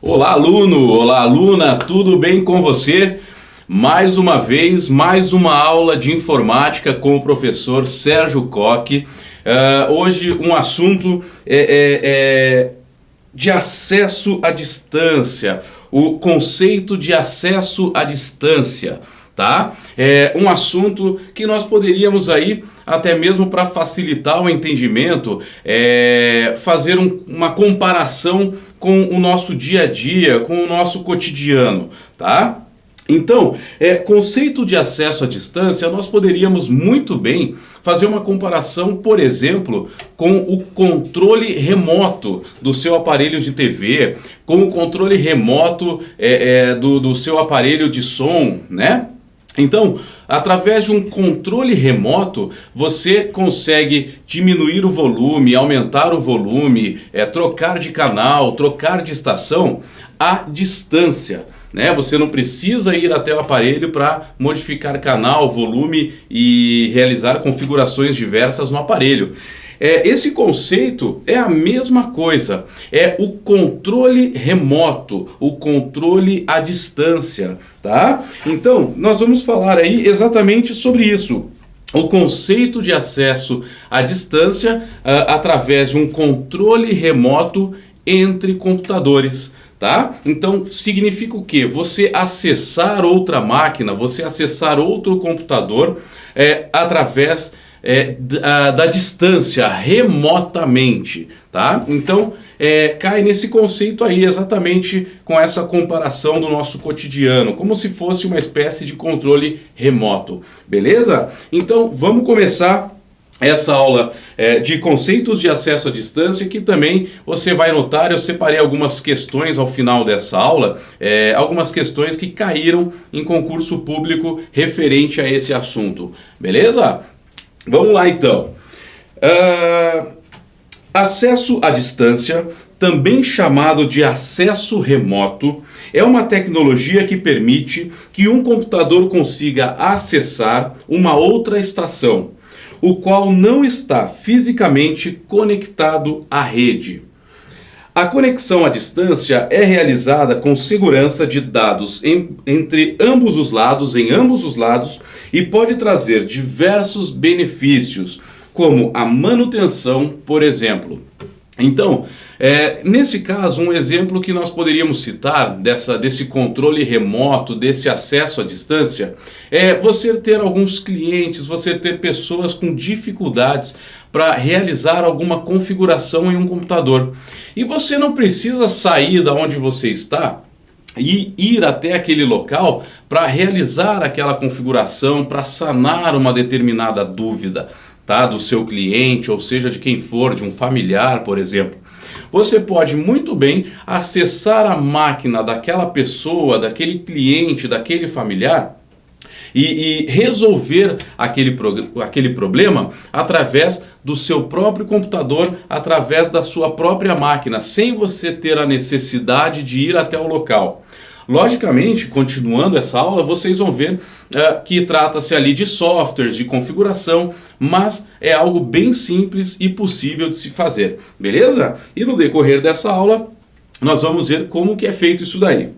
Olá, aluno! Olá, aluna! Tudo bem com você? Mais uma vez, mais uma aula de informática com o professor Sérgio Koch. Hoje um assunto de acesso à distância, o conceito de acesso à distância, tá? É um assunto que nós poderíamos aí, até mesmo para facilitar o entendimento, fazer uma comparação com o nosso dia a dia, com o nosso cotidiano, tá? Então, conceito de acesso à distância, nós poderíamos muito bem fazer uma comparação, por exemplo, com o controle remoto do seu aparelho de TV, com o controle remoto do seu aparelho de som, né? Então, através de um controle remoto, você consegue diminuir o volume, aumentar o volume, trocar de canal, trocar de estação à distância, né? Você não precisa ir até o aparelho para modificar canal, volume e realizar configurações diversas no aparelho. Esse conceito é a mesma coisa, é o controle remoto, o controle à distância, tá? Então, nós vamos falar aí exatamente sobre isso. O conceito de acesso à distância através de um controle remoto entre computadores. Tá? Então significa o quê? Você acessar outra máquina, você acessar outro computador através da distância, remotamente, tá? Então cai nesse conceito aí, exatamente com essa comparação do nosso cotidiano, como se fosse uma espécie de controle remoto, beleza? Então vamos começar essa aula de conceitos de acesso à distância, que também você vai notar, eu separei algumas questões ao final dessa aula, algumas questões que caíram em concurso público referente a esse assunto, beleza? Vamos lá então. Acesso à distância, também chamado de acesso remoto, é uma tecnologia que permite que um computador consiga acessar uma outra estação, o qual não está fisicamente conectado à rede. A conexão à distância é realizada com segurança de dados entre ambos os lados, e pode trazer diversos benefícios, como a manutenção, por exemplo. Então, nesse caso, um exemplo que nós poderíamos citar desse controle remoto, desse acesso à distância, é você ter alguns clientes, você ter pessoas com dificuldades para realizar alguma configuração em um computador. E você não precisa sair da onde você está e ir até aquele local para realizar aquela configuração, para sanar uma determinada dúvida, tá, do seu cliente, ou seja, de quem for, de um familiar, por exemplo. Você pode muito bem acessar a máquina daquela pessoa, daquele cliente, daquele familiar e resolver aquele problema através do seu próprio computador, através da sua própria máquina, sem você ter a necessidade de ir até o local. Logicamente, continuando essa aula, vocês vão ver que trata-se ali de softwares, de configuração, mas é algo bem simples e possível de se fazer, beleza? E no decorrer dessa aula, nós vamos ver como que é feito isso daí.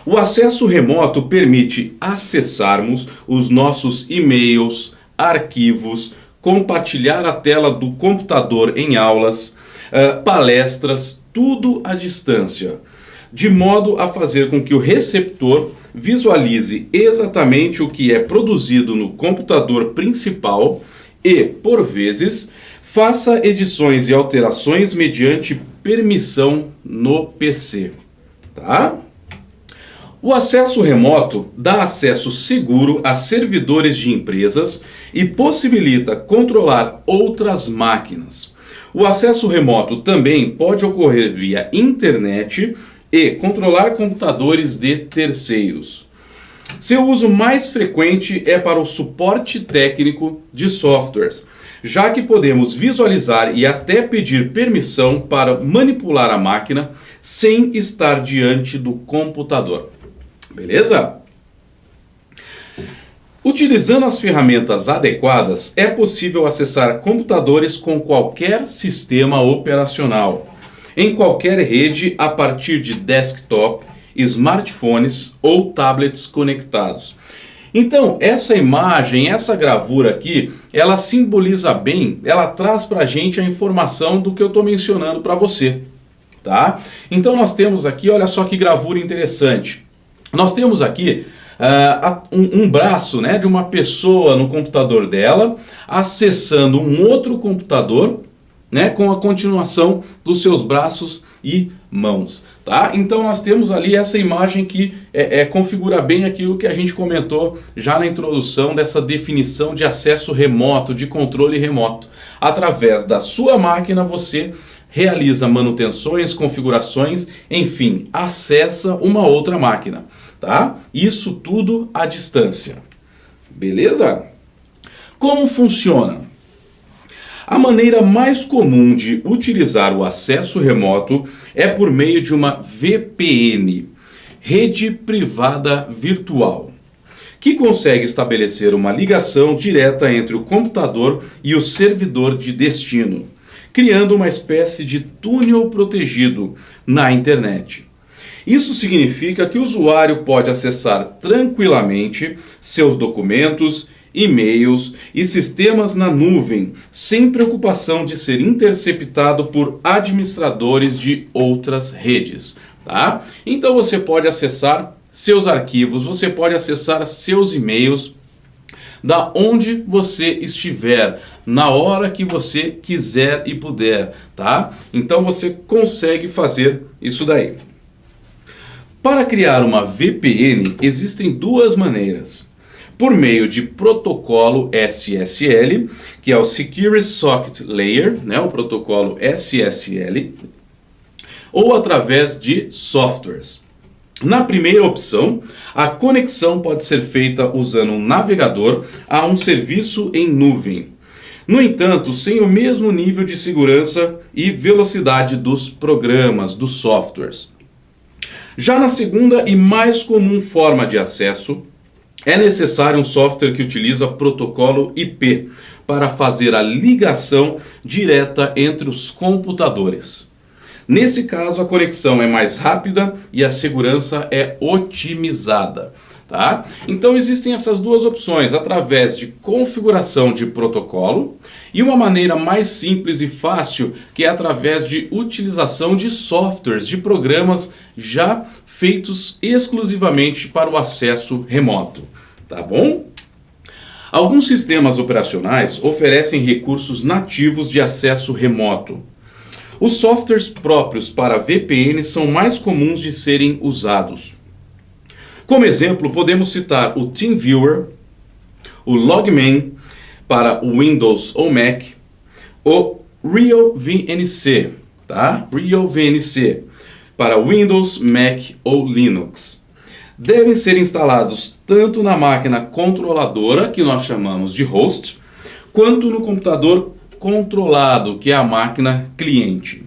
O acesso remoto permite acessarmos os nossos e-mails, arquivos, compartilhar a tela do computador em aulas, palestras, tudo à distância, de modo a fazer com que o receptor visualize exatamente o que é produzido no computador principal e, por vezes, faça edições e alterações mediante permissão no PC, tá? O acesso remoto dá acesso seguro a servidores de empresas e possibilita controlar outras máquinas. O acesso remoto também pode ocorrer via internet e controlar computadores de terceiros. Seu uso mais frequente é para o suporte técnico de softwares, já que podemos visualizar e até pedir permissão para manipular a máquina sem estar diante do computador. Beleza? Utilizando as ferramentas adequadas, é possível acessar computadores com qualquer sistema operacional. em qualquer rede a partir de desktop, smartphones ou tablets conectados. Então, essa imagem, essa gravura aqui, ela simboliza bem, ela traz para a gente a informação do que eu estou mencionando para você, tá? Então nós temos aqui, olha só que gravura interessante. Nós temos aqui um braço, né, de uma pessoa no computador dela, acessando um outro computador, né, com a continuação dos seus braços e mãos, tá? Então nós temos ali essa imagem que configura bem aquilo que a gente comentou já na introdução dessa definição de acesso remoto, de controle remoto. Através da sua máquina você realiza manutenções, configurações, enfim, acessa uma outra máquina, tá? Isso tudo à distância, beleza? Como funciona? A maneira mais comum de utilizar o acesso remoto é por meio de uma VPN, rede privada virtual, que consegue estabelecer uma ligação direta entre o computador e o servidor de destino, criando uma espécie de túnel protegido na internet. Isso significa que o usuário pode acessar tranquilamente seus documentos, e-mails e sistemas na nuvem, sem preocupação de ser interceptado por administradores de outras redes, tá? Então você pode acessar seus arquivos, você pode acessar seus e-mails da onde você estiver, na hora que você quiser e puder, tá? Então você consegue fazer isso daí. Para criar uma VPN, existem duas maneiras. Por meio de protocolo SSL, que é o Secure Socket Layer, né, o protocolo SSL, ou através de softwares. Na primeira opção, a conexão pode ser feita usando um navegador a um serviço em nuvem. No entanto, sem o mesmo nível de segurança e velocidade dos programas, dos softwares. Já na segunda e mais comum forma de acesso, é necessário um software que utiliza protocolo IP para fazer a ligação direta entre os computadores. Nesse caso, a conexão é mais rápida e a segurança é otimizada, tá? Então existem essas duas opções, através de configuração de protocolo e uma maneira mais simples e fácil, que é através de utilização de softwares, de programas já feitos exclusivamente para o acesso remoto, tá bom? Alguns sistemas operacionais oferecem recursos nativos de acesso remoto. Os softwares próprios para VPN são mais comuns de serem usados. Como exemplo, podemos citar o TeamViewer, o Logman para o Windows ou Mac, o RealVNC, tá? RealVNC para Windows, Mac ou Linux. Devem ser instalados tanto na máquina controladora, que nós chamamos de host, quanto no computador controlado, que é a máquina cliente.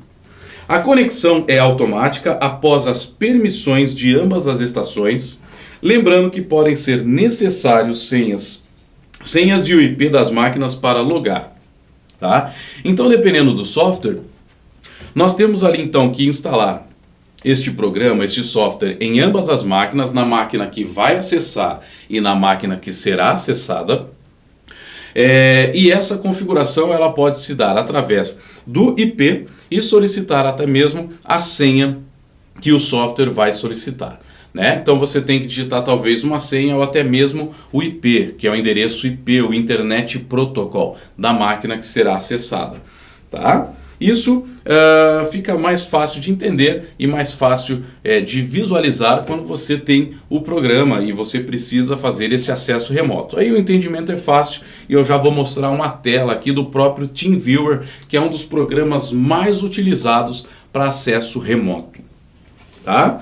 A conexão é automática após as permissões de ambas as estações, lembrando que podem ser necessários senhas e o IP das máquinas para logar, tá? Então, dependendo do software, nós temos ali então que instalar este programa, este software em ambas as máquinas, na máquina que vai acessar e na máquina que será acessada. E essa configuração ela pode se dar através do IP e solicitar até mesmo a senha que o software vai solicitar, né? Então você tem que digitar talvez uma senha ou até mesmo o IP, que é o endereço IP, o Internet Protocol, da máquina que será acessada, tá? Isso fica mais fácil de entender e mais fácil de visualizar quando você tem o programa e você precisa fazer esse acesso remoto. Aí o entendimento é fácil e eu já vou mostrar uma tela aqui do próprio TeamViewer, que é um dos programas mais utilizados para acesso remoto, tá?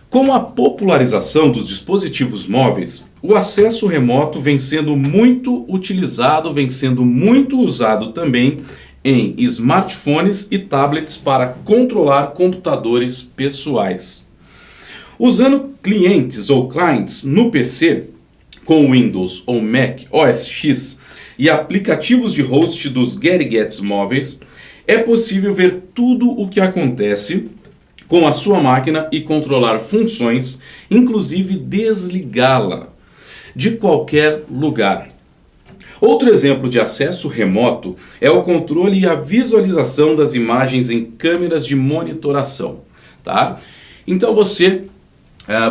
Com a popularização dos dispositivos móveis, o acesso remoto vem sendo muito utilizado, vem sendo muito usado também em smartphones e tablets para controlar computadores pessoais. Usando clientes ou clients no PC, com Windows ou Mac OS X e aplicativos de host dos gadgets móveis, é possível ver tudo o que acontece com a sua máquina e controlar funções, inclusive desligá-la de qualquer lugar. Outro exemplo de acesso remoto é o controle e a visualização das imagens em câmeras de monitoração, tá? Então você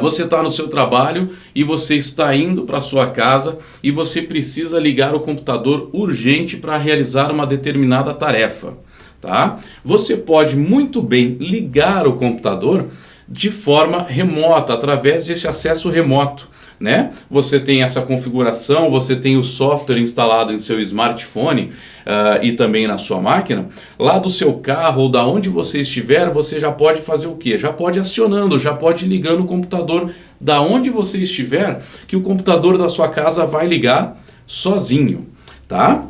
está no seu trabalho e você está indo para sua casa e você precisa ligar o computador urgente para realizar uma determinada tarefa, tá? Você pode muito bem ligar o computador de forma remota, através desse acesso remoto, né? Você tem essa configuração, você tem o software instalado em seu smartphone e também na sua máquina. Lá do seu carro ou da onde você estiver, você já pode fazer o quê? Já pode acionando, já pode ligando o computador da onde você estiver, que o computador da sua casa vai ligar sozinho, tá?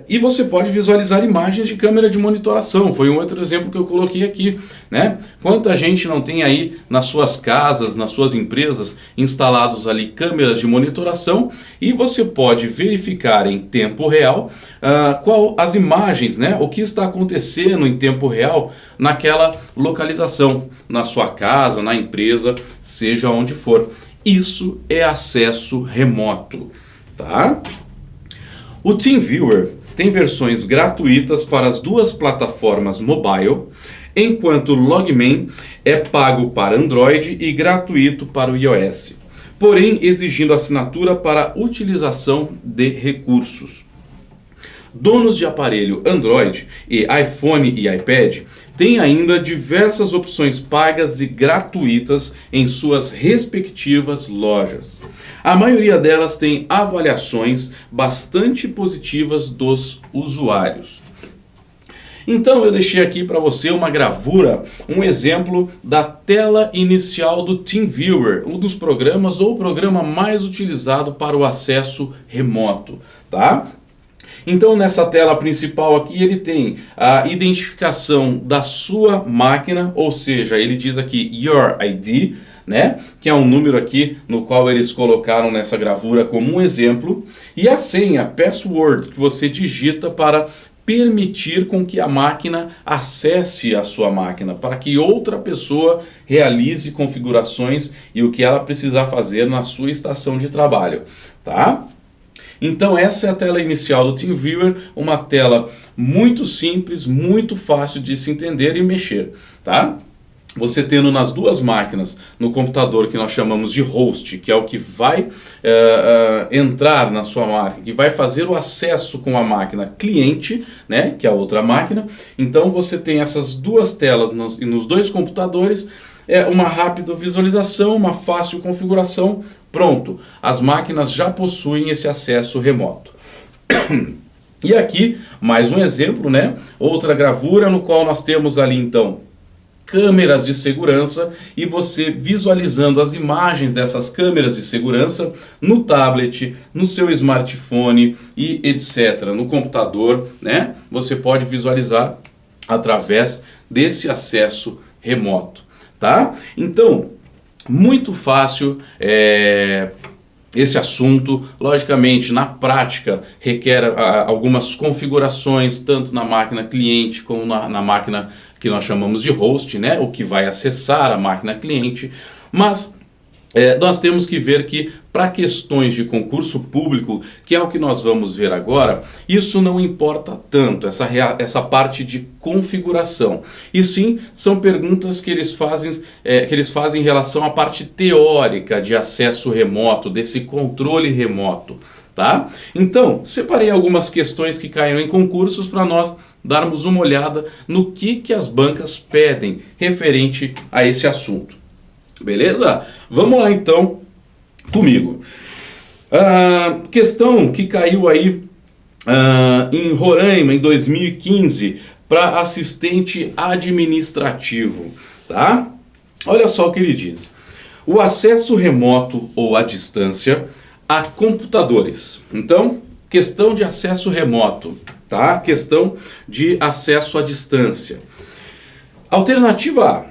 E você pode visualizar imagens de câmera de monitoração. Foi um outro exemplo que eu coloquei aqui, né? Quanta gente não tem aí nas suas casas, nas suas empresas, instalados ali câmeras de monitoração, e você pode verificar em tempo real as imagens, né? O que está acontecendo em tempo real naquela localização, na sua casa, na empresa, seja onde for. Isso é acesso remoto, tá? O TeamViewer tem versões gratuitas para as duas plataformas mobile, enquanto o Logman é pago para Android e gratuito para o iOS, porém exigindo assinatura para utilização de recursos. Donos de aparelho Android e iPhone e iPad têm ainda diversas opções pagas e gratuitas em suas respectivas lojas. A maioria delas tem avaliações bastante positivas dos usuários. Então eu deixei aqui para você uma gravura, um exemplo da tela inicial do TeamViewer, um dos programas ou o programa mais utilizado para o acesso remoto, tá? Então nessa tela principal aqui ele tem a identificação da sua máquina, ou seja, ele diz aqui Your ID, né? Que é um número aqui no qual eles colocaram nessa gravura como um exemplo, e a senha, password, que você digita para permitir com que a máquina acesse a sua máquina, para que outra pessoa realize configurações e o que ela precisar fazer na sua estação de trabalho, tá? Então essa é a tela inicial do TeamViewer, uma tela muito simples, muito fácil de se entender e mexer, tá? Você tendo nas duas máquinas, no computador que nós chamamos de host, que é o que vai entrar na sua máquina, que vai fazer o acesso com a máquina cliente, né, que é a outra máquina. Então você tem essas duas telas nos dois computadores, uma rápida visualização, uma fácil configuração, pronto. As máquinas já possuem esse acesso remoto. E aqui, mais um exemplo, né? Outra gravura no qual nós temos ali então câmeras de segurança, e você visualizando as imagens dessas câmeras de segurança no tablet, no seu smartphone e etc. No computador, né? Você pode visualizar através desse acesso remoto, tá? Então, muito fácil esse assunto. Logicamente, na prática, requer algumas configurações, tanto na máquina cliente como na máquina que nós chamamos de host, né? O que vai acessar a máquina cliente. Mas nós temos que ver que, para questões de concurso público, que é o que nós vamos ver agora, isso não importa tanto, essa parte de configuração. E sim, são perguntas que eles fazem em relação à parte teórica de acesso remoto, desse controle remoto, tá? Então, separei algumas questões que caíram em concursos para nós darmos uma olhada no que as bancas pedem referente a esse assunto. Beleza? Vamos lá então comigo. Questão que caiu aí em Roraima em 2015 para assistente administrativo, tá? Olha só o que ele diz. O acesso remoto ou à distância a computadores. Então, questão de acesso remoto, tá? Questão de acesso à distância. Alternativa A.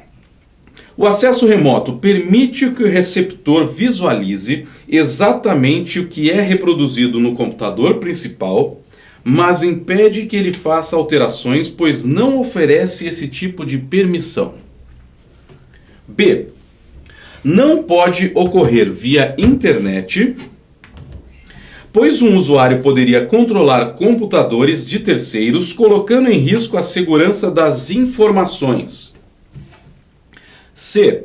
O acesso remoto permite que o receptor visualize exatamente o que é reproduzido no computador principal, mas impede que ele faça alterações, pois não oferece esse tipo de permissão. B. Não pode ocorrer via internet, pois um usuário poderia controlar computadores de terceiros, colocando em risco a segurança das informações. C.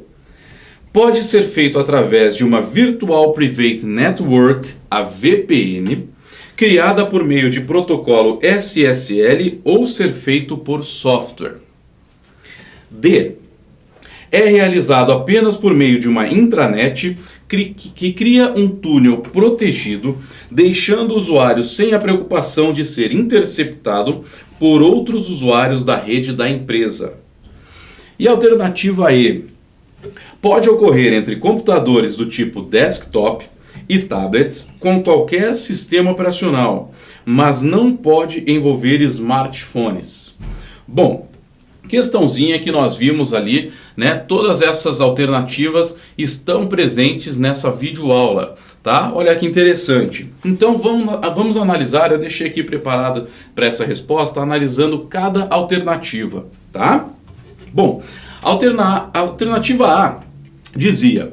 Pode ser feito através de uma Virtual Private Network, a VPN, criada por meio de protocolo SSL ou ser feito por software. D. É realizado apenas por meio de uma intranet que cria um túnel protegido, deixando o usuário sem a preocupação de ser interceptado por outros usuários da rede da empresa. E a alternativa E. Pode ocorrer entre computadores do tipo desktop e tablets com qualquer sistema operacional, mas não pode envolver smartphones. Bom, questãozinha que nós vimos ali, né? Todas essas alternativas estão presentes nessa videoaula, tá? Olha que interessante. Então vamos analisar, eu deixei aqui preparado para essa resposta, analisando cada alternativa, tá? Bom, a alternativa A dizia,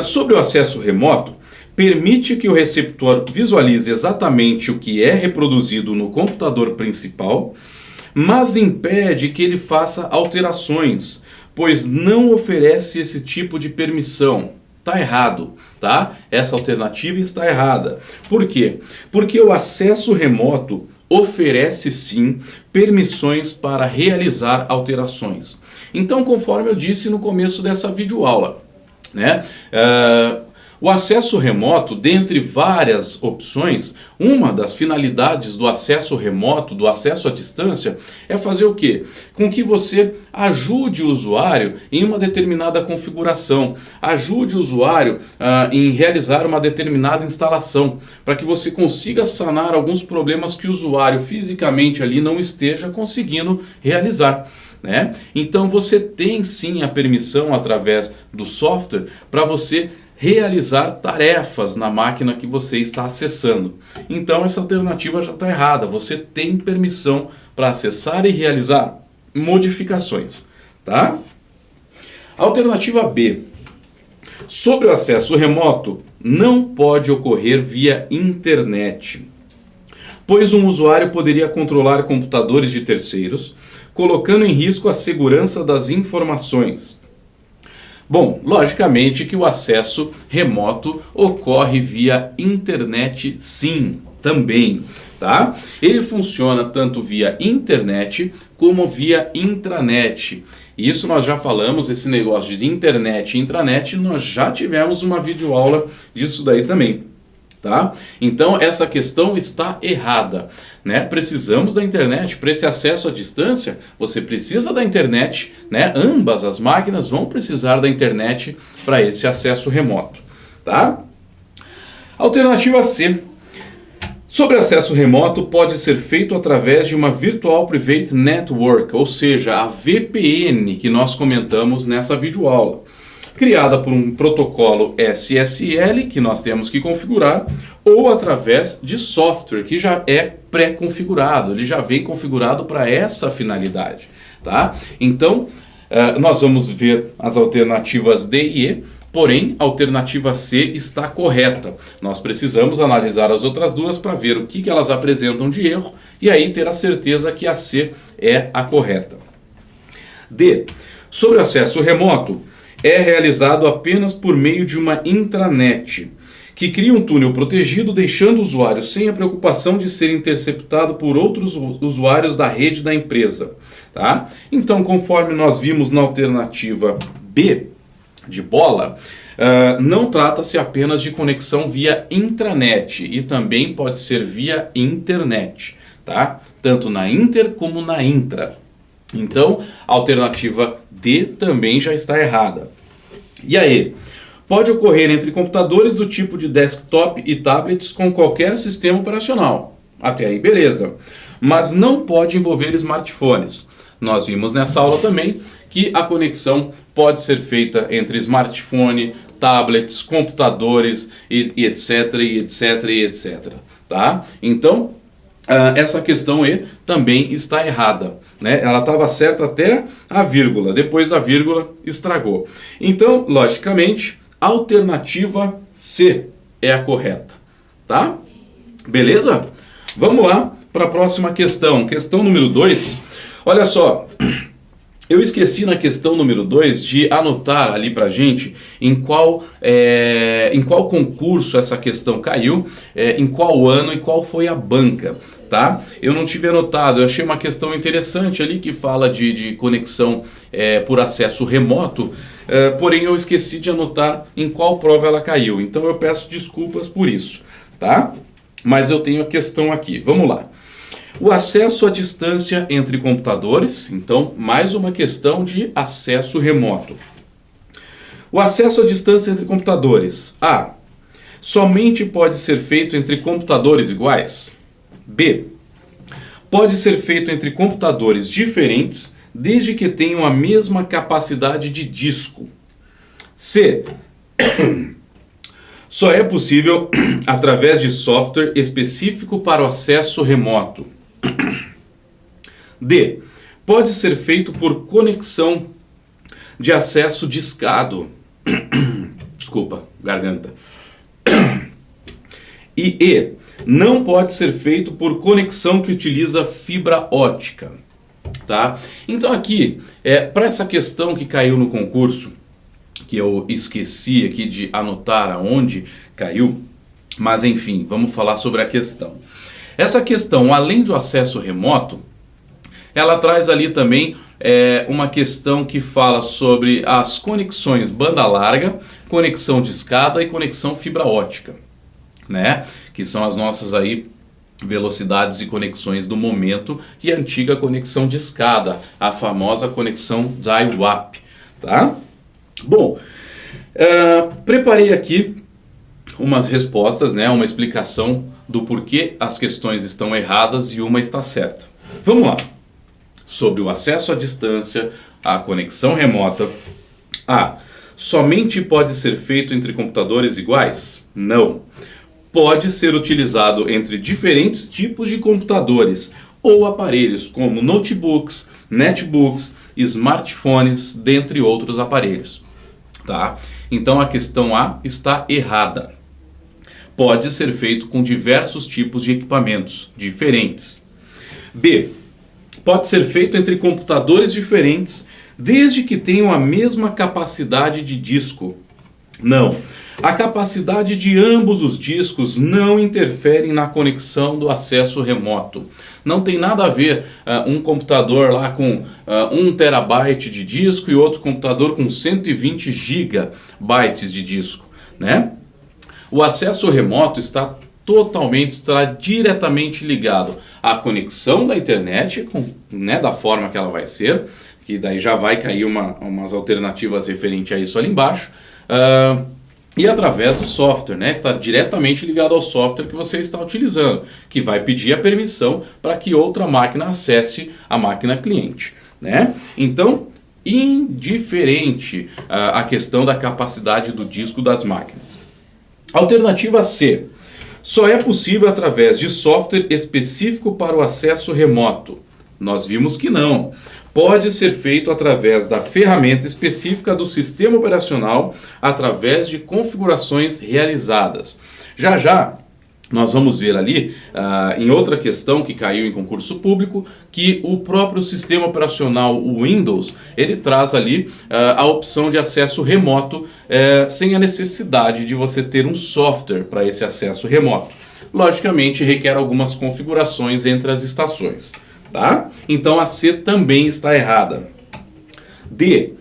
sobre o acesso remoto, permite que o receptor visualize exatamente o que é reproduzido no computador principal, mas impede que ele faça alterações, pois não oferece esse tipo de permissão. Está errado, tá? Essa alternativa está errada. Por quê? Porque o acesso remoto oferece sim permissões para realizar alterações. Então, conforme eu disse no começo dessa videoaula, né? O acesso remoto, dentre várias opções, uma das finalidades do acesso remoto, do acesso à distância, é fazer o quê? Com que você ajude o usuário em uma determinada configuração, ajude o usuário em realizar uma determinada instalação, para que você consiga sanar alguns problemas que o usuário fisicamente ali não esteja conseguindo realizar. Né? Então você tem sim a permissão através do software para você realizar tarefas na máquina que você está acessando. Então essa alternativa já está errada. Você tem permissão para acessar e realizar modificações, tá? Alternativa B. Sobre o acesso remoto, não pode ocorrer via internet, pois um usuário poderia controlar computadores de terceiros, colocando em risco a segurança das informações. Bom, logicamente que o acesso remoto ocorre via internet sim, também, tá? Ele funciona tanto via internet como via intranet. Isso nós já falamos, esse negócio de internet e intranet, nós já tivemos uma videoaula disso daí também. Tá? Então essa questão está errada, né? Precisamos da internet para esse acesso à distância. Você precisa da internet, né? Ambas as máquinas vão precisar da internet para esse acesso remoto, tá? Alternativa C. Sobre acesso remoto pode ser feito através de uma Virtual Private Network, ou seja, a VPN que nós comentamos nessa videoaula, criada por um protocolo SSL que nós temos que configurar, ou através de software que já é pré-configurado, ele já vem configurado para essa finalidade, tá? Então, nós vamos ver as alternativas D e E, porém, a alternativa C está correta. Nós precisamos analisar as outras duas para ver o que elas apresentam de erro e aí ter a certeza que a C é a correta. D. Sobre acesso remoto, é realizado apenas por meio de uma intranet, que cria um túnel protegido, deixando o usuário sem a preocupação de ser interceptado por outros usuários da rede da empresa. Tá? Então, conforme nós vimos na alternativa B, de bola, não trata-se apenas de conexão via intranet, e também pode ser via internet, tá? Tanto na inter como na intra. Então, a alternativa D também já está errada. E aí? Pode ocorrer entre computadores do tipo de desktop e tablets com qualquer sistema operacional. Até aí, beleza. Mas não pode envolver smartphones. Nós vimos nessa aula também que a conexão pode ser feita entre smartphone, tablets, computadores e etc, e etc, e etc. Tá? Então, essa questão E também está errada, né? Ela estava certa até a vírgula, depois da vírgula estragou. Então, logicamente, a alternativa C é a correta, tá? Beleza? Vamos lá para a próxima questão. Questão número 2. Olha só, eu esqueci na questão número 2 de anotar ali pra gente em qual concurso essa questão caiu, em qual ano e qual foi a banca, tá? Eu não tive anotado, eu achei uma questão interessante ali que fala de conexão por acesso remoto, porém eu esqueci de anotar em qual prova ela caiu, então eu peço desculpas por isso, tá? Mas eu tenho a questão aqui, vamos lá. O acesso à distância entre computadores, então mais uma questão de acesso remoto. O acesso à distância entre computadores. A. Somente pode ser feito entre computadores iguais. B. Pode ser feito entre computadores diferentes, desde que tenham a mesma capacidade de disco. C. Só é possível através de software específico para o acesso remoto. D. Pode ser feito por conexão de acesso discado. Desculpa, garganta. E E. Não pode ser feito por conexão que utiliza fibra ótica. Tá? Então aqui, para essa questão que caiu no concurso, que eu esqueci aqui de anotar aonde caiu, mas enfim, vamos falar sobre a questão. Essa questão, além do acesso remoto, ela traz ali também uma questão que fala sobre as conexões banda larga, conexão de escada e conexão fibra ótica, né? Que são as nossas aí velocidades e conexões do momento, e a antiga conexão de escada, a famosa conexão dial-up, tá? Bom, preparei aqui umas respostas, né, uma explicação do porquê as questões estão erradas e uma está certa. Vamos lá. Sobre o acesso à distância, a conexão remota. A. Somente pode ser feito entre computadores iguais? Não. Pode ser utilizado entre diferentes tipos de computadores ou aparelhos como notebooks, netbooks, smartphones, dentre outros aparelhos. Tá? Então a questão A está errada. Pode ser feito com diversos tipos de equipamentos diferentes. B. Pode ser feito entre computadores diferentes, desde que tenham a mesma capacidade de disco. Não. A capacidade de ambos os discos não interferem na conexão do acesso remoto. Não tem nada a ver um computador lá com 1 terabyte de disco e outro computador com 120 gigabytes de disco, né? O acesso remoto está diretamente ligado à conexão da internet, né, da forma que ela vai ser, que daí já vai cair umas alternativas referente a isso ali embaixo, e através do software, né, está diretamente ligado ao software que você está utilizando, que vai pedir a permissão para que outra máquina acesse a máquina cliente, né? Então, indiferente a questão da capacidade do disco das máquinas. Alternativa C. Só é possível através de software específico para o acesso remoto. Nós vimos que não. Pode ser feito através da ferramenta específica do sistema operacional, através de configurações realizadas. Já já nós vamos ver ali, em outra questão que caiu em concurso público, que o próprio sistema operacional, o Windows, ele traz ali a opção de acesso remoto, sem a necessidade de você ter um software para esse acesso remoto. Logicamente, requer algumas configurações entre as estações, tá? Então a C também está errada. D.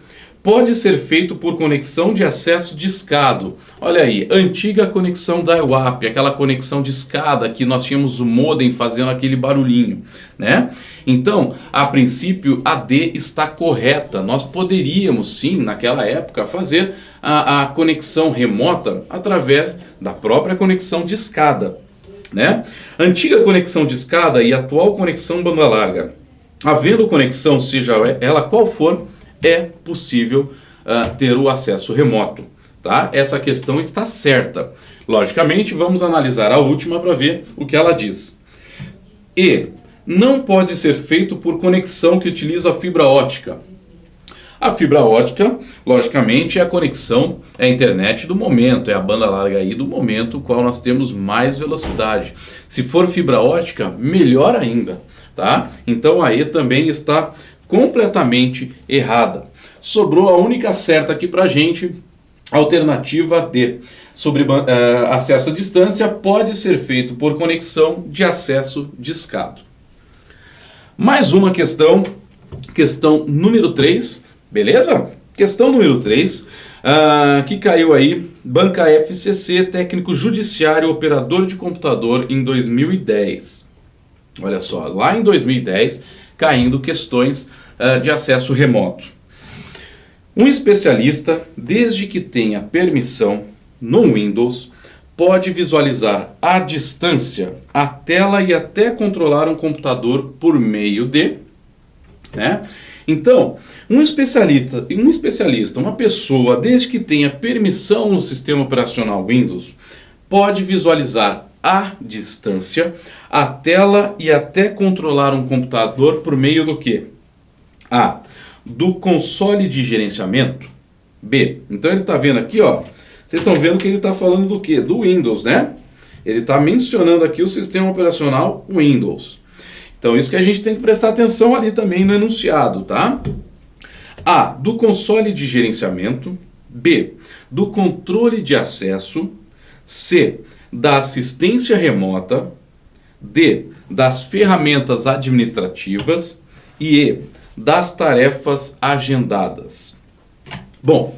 Pode ser feito por conexão de acesso discado. Olha aí, antiga conexão dial-up, aquela conexão de escada que nós tínhamos o modem fazendo aquele barulhinho, né? Então, a princípio, a D está correta. Nós poderíamos, sim, naquela época, fazer a conexão remota através da própria conexão de escada, né? Antiga conexão de escada e atual conexão banda larga. Havendo conexão, seja ela qual for, é possível ter o acesso remoto, tá? Essa questão está certa. Logicamente, vamos analisar a última para ver o que ela diz. E não pode ser feito por conexão que utiliza fibra ótica. A fibra ótica, logicamente, é a conexão, é a internet do momento, é a banda larga aí do momento, qual nós temos mais velocidade. Se for fibra ótica, melhor ainda, tá? Então aí também está completamente errada. Sobrou a única certa aqui pra gente, alternativa D. Sobre acesso à distância, pode ser feito por conexão de acesso discado. Mais uma questão, questão número 3. Beleza? Questão número 3, que caiu aí, Banca FCC, técnico judiciário, operador de computador em 2010. Olha só, lá em 2010, caindo questões de acesso remoto. Um especialista, desde que tenha permissão no Windows, pode visualizar à distância a tela e até controlar um computador por meio de... né? Então, um especialista, uma pessoa, desde que tenha permissão no sistema operacional Windows, pode visualizar à distância a tela e até controlar um computador por meio do quê? A. Do console de gerenciamento. B. Então ele está vendo aqui, ó. Vocês estão vendo que ele está falando do quê? Do Windows, né? Ele está mencionando aqui o sistema operacional Windows. Então isso que a gente tem que prestar atenção ali também no enunciado, tá? A. Do console de gerenciamento. B. Do controle de acesso. C. Da assistência remota. D. Das ferramentas administrativas. E E. Das tarefas agendadas. Bom,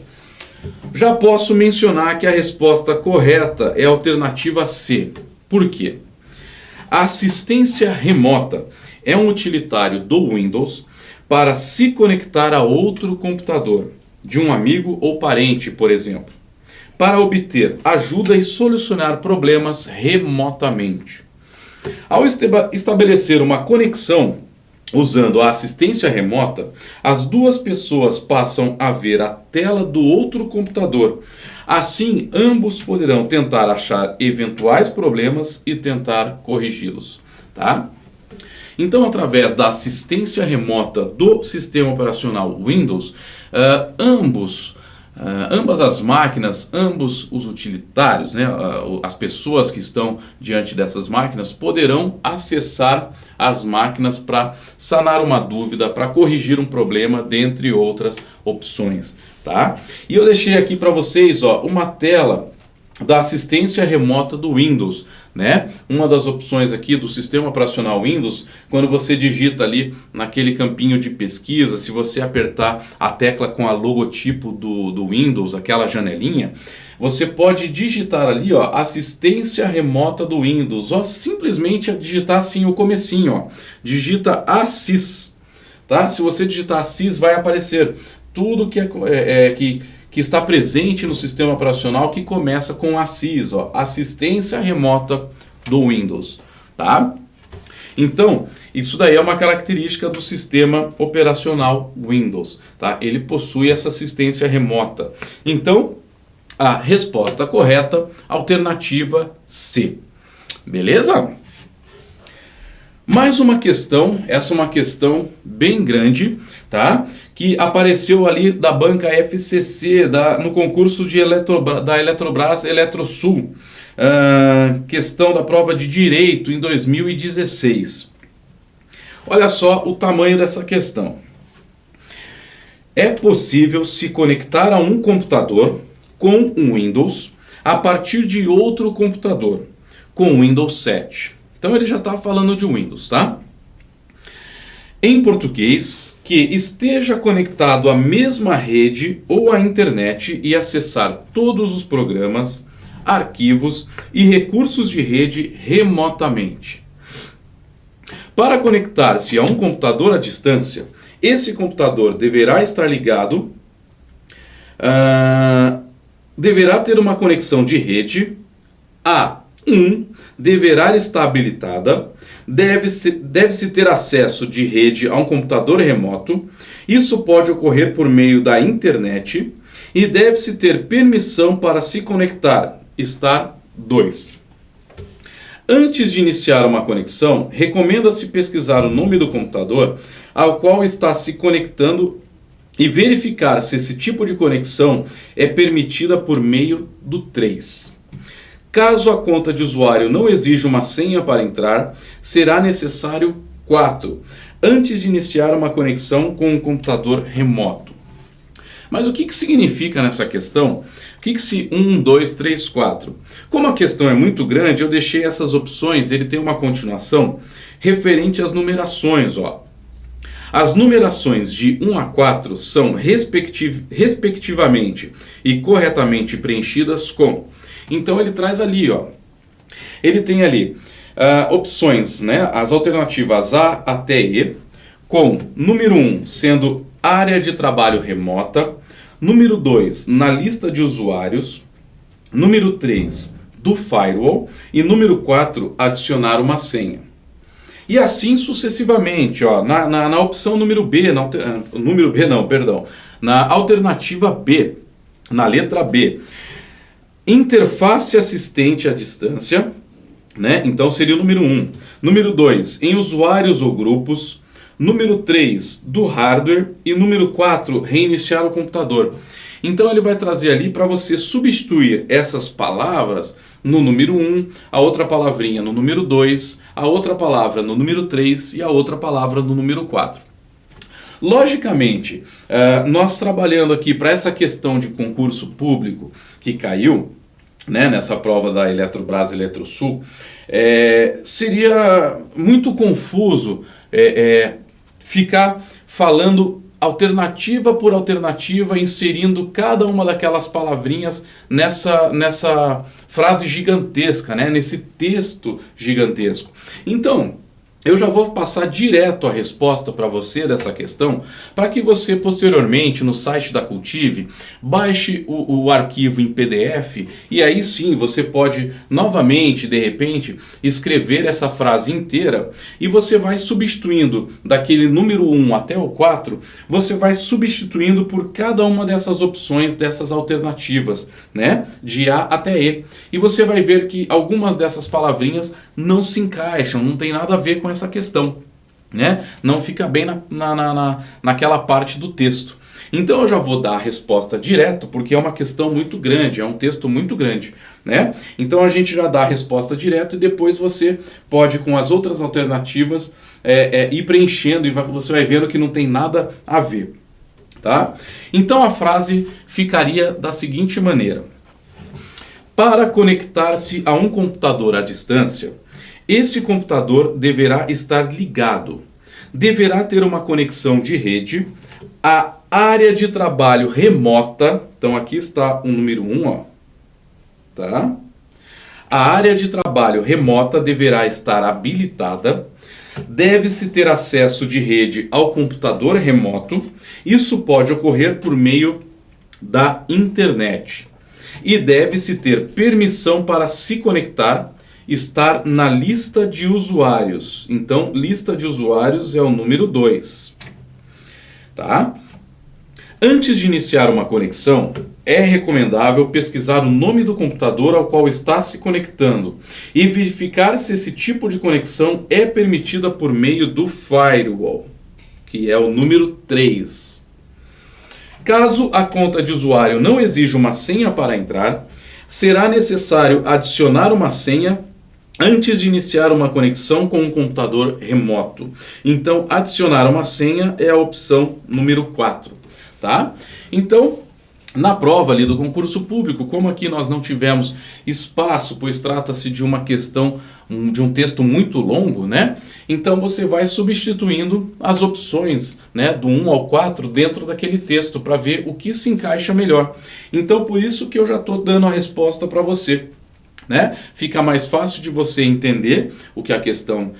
já posso mencionar que a resposta correta é a alternativa C. Por quê? A assistência remota é um utilitário do Windows para se conectar a outro computador, de um amigo ou parente, por exemplo, para obter ajuda e solucionar problemas remotamente. Ao estabelecer uma conexão usando a assistência remota, as duas pessoas passam a ver a tela do outro computador. Assim, ambos poderão tentar achar eventuais problemas e tentar corrigi-los, tá? Então, através da assistência remota do sistema operacional Windows, ambas as máquinas, ambos os utilitários, né, as pessoas que estão diante dessas máquinas, poderão acessar as máquinas para sanar uma dúvida, para corrigir um problema, dentre outras opções, tá? E eu deixei aqui para vocês, ó, uma tela da assistência remota do Windows, né? Uma das opções aqui do sistema operacional Windows, quando você digita ali naquele campinho de pesquisa, se você apertar a tecla com a logotipo do Windows, aquela janelinha, você pode digitar ali, ó, assistência remota do Windows, ó, simplesmente digitar assim o comecinho, ó, digita ASYS, tá? Se você digitar ASYS, vai aparecer tudo que está presente no sistema operacional que começa com ASYS, ó, assistência remota do Windows, tá? Então, isso daí é uma característica do sistema operacional Windows, tá? Ele possui essa assistência remota. Então, a resposta correta, alternativa C. Beleza? Mais uma questão, essa é uma questão bem grande, tá? Que apareceu ali da Banca FCC, no concurso da Eletrobras Eletrosul. Questão da prova de Direito em 2016. Olha só o tamanho dessa questão. É possível se conectar a um computador com um Windows a partir de outro computador, com Windows 7. Então ele já está falando de Windows, tá? Em português, que esteja conectado à mesma rede ou à internet e acessar todos os programas, arquivos e recursos de rede remotamente. Para conectar-se a um computador à distância, esse computador deverá estar ligado, deverá ter uma conexão de rede, deverá estar habilitada, deve-se ter acesso de rede a um computador remoto, isso pode ocorrer por meio da internet, e deve-se ter permissão para se conectar, estar 2. Antes de iniciar uma conexão, recomenda-se pesquisar o nome do computador ao qual está se conectando e verificar se esse tipo de conexão é permitida por meio do 3. Caso a conta de usuário não exija uma senha para entrar, será necessário 4, antes de iniciar uma conexão com um computador remoto. Mas o que significa nessa questão? O que se 1, 2, 3, 4? Como a questão é muito grande, eu deixei essas opções, ele tem uma continuação referente às numerações. Ó. As numerações de 1 a 4 são respectivamente e corretamente preenchidas com. Então ele traz ali, ó. Ele tem ali opções, né? As alternativas A até E, com número 1 sendo área de trabalho remota, número 2 na lista de usuários, número 3 do firewall e número 4 adicionar uma senha. E assim sucessivamente, ó, na opção número B, na alternativa B, na letra B, interface assistente à distância, né? Então seria o número 1. Número 2, em usuários ou grupos. Número 3, do hardware. E número 4, reiniciar o computador. Então ele vai trazer ali para você substituir essas palavras no número 1, a outra palavrinha no número 2, a outra palavra no número 3 e a outra palavra no número 4. Logicamente, nós trabalhando aqui para essa questão de concurso público que caiu, né, nessa prova da Eletrobras e Eletrosul, seria muito confuso ficar falando alternativa por alternativa, inserindo cada uma daquelas palavrinhas nessa frase gigantesca, né, nesse texto gigantesco. Então, eu já vou passar direto a resposta para você dessa questão, para que você posteriormente no site da Cultive baixe o arquivo em PDF e aí sim você pode novamente, de repente, escrever essa frase inteira e você vai substituindo daquele número 1 até o 4, você vai substituindo por cada uma dessas opções, dessas alternativas, né, de A até E. E você vai ver que algumas dessas palavrinhas não se encaixam, não tem nada a ver com essa questão, né? Não fica bem naquela parte do texto. Então eu já vou dar a resposta direto, porque é uma questão muito grande, é um texto muito grande, né? Então a gente já dá a resposta direto e depois você pode, com as outras alternativas, ir preenchendo e você vai vendo que não tem nada a ver, tá? Então a frase ficaria da seguinte maneira: para conectar-se a um computador à distância, esse computador deverá estar ligado, deverá ter uma conexão de rede, a área de trabalho remota, então aqui está o número 1, ó, tá? A área de trabalho remota deverá estar habilitada, deve-se ter acesso de rede ao computador remoto, isso pode ocorrer por meio da internet, e deve-se ter permissão para se conectar, estar na lista de usuários. Então, lista de usuários é o número 2. Tá? Antes de iniciar uma conexão, é recomendável pesquisar o nome do computador ao qual está se conectando e verificar se esse tipo de conexão é permitida por meio do firewall, que é o número 3. Caso a conta de usuário não exija uma senha para entrar, será necessário adicionar uma senha antes de iniciar uma conexão com um computador remoto. Então, adicionar uma senha é a opção número 4, tá? Então, na prova ali do concurso público, como aqui nós não tivemos espaço, pois trata-se de uma questão, de um texto muito longo, né? Então você vai substituindo as opções, né, do 1 ao 4 dentro daquele texto para ver o que se encaixa melhor. Então por isso que eu já estou dando a resposta para você, né? Fica mais fácil de você entender o que a questão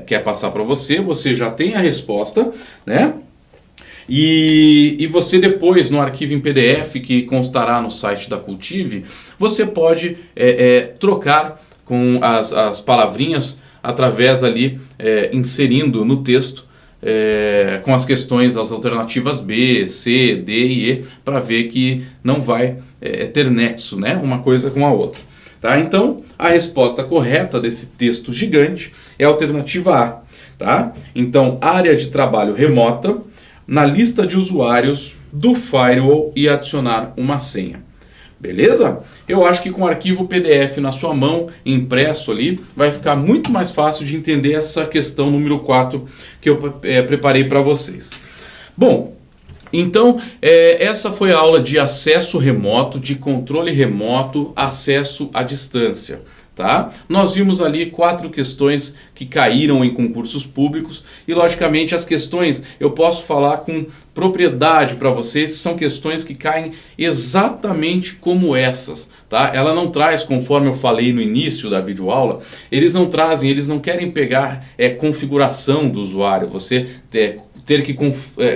quer passar para você, você já tem a resposta, né? E você depois, no arquivo em PDF que constará no site da Cultive, você pode trocar com as palavrinhas através ali, inserindo no texto, com as questões, as alternativas B, C, D e E, para ver que não vai ter nexo, né, uma coisa com a outra. Tá? Então, a resposta correta desse texto gigante é a alternativa A. Tá? Então, área de trabalho remota, na lista de usuários do firewall e adicionar uma senha. Beleza? Eu acho que com o arquivo PDF na sua mão, impresso ali, vai ficar muito mais fácil de entender essa questão número 4 que eu preparei para vocês. Bom, então essa foi a aula de acesso remoto, de controle remoto, acesso à distância. Tá? Nós vimos ali 4 questões que caíram em concursos públicos e logicamente as questões eu posso falar com propriedade para vocês, são questões que caem exatamente como essas. Tá? Ela não traz, conforme eu falei no início da videoaula, eles não querem pegar configuração do usuário, você ter que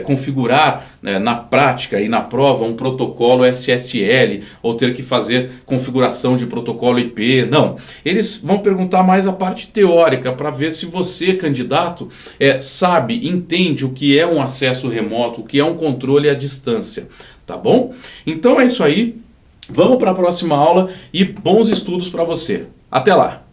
configurar na prática e na prova um protocolo SSL ou ter que fazer configuração de protocolo IP. Não, eles vão perguntar mais a parte teórica para ver se você, candidato, sabe, entende o que é um acesso remoto, o que é um controle à distância, tá bom? Então é isso aí, vamos para a próxima aula e bons estudos para você. Até lá!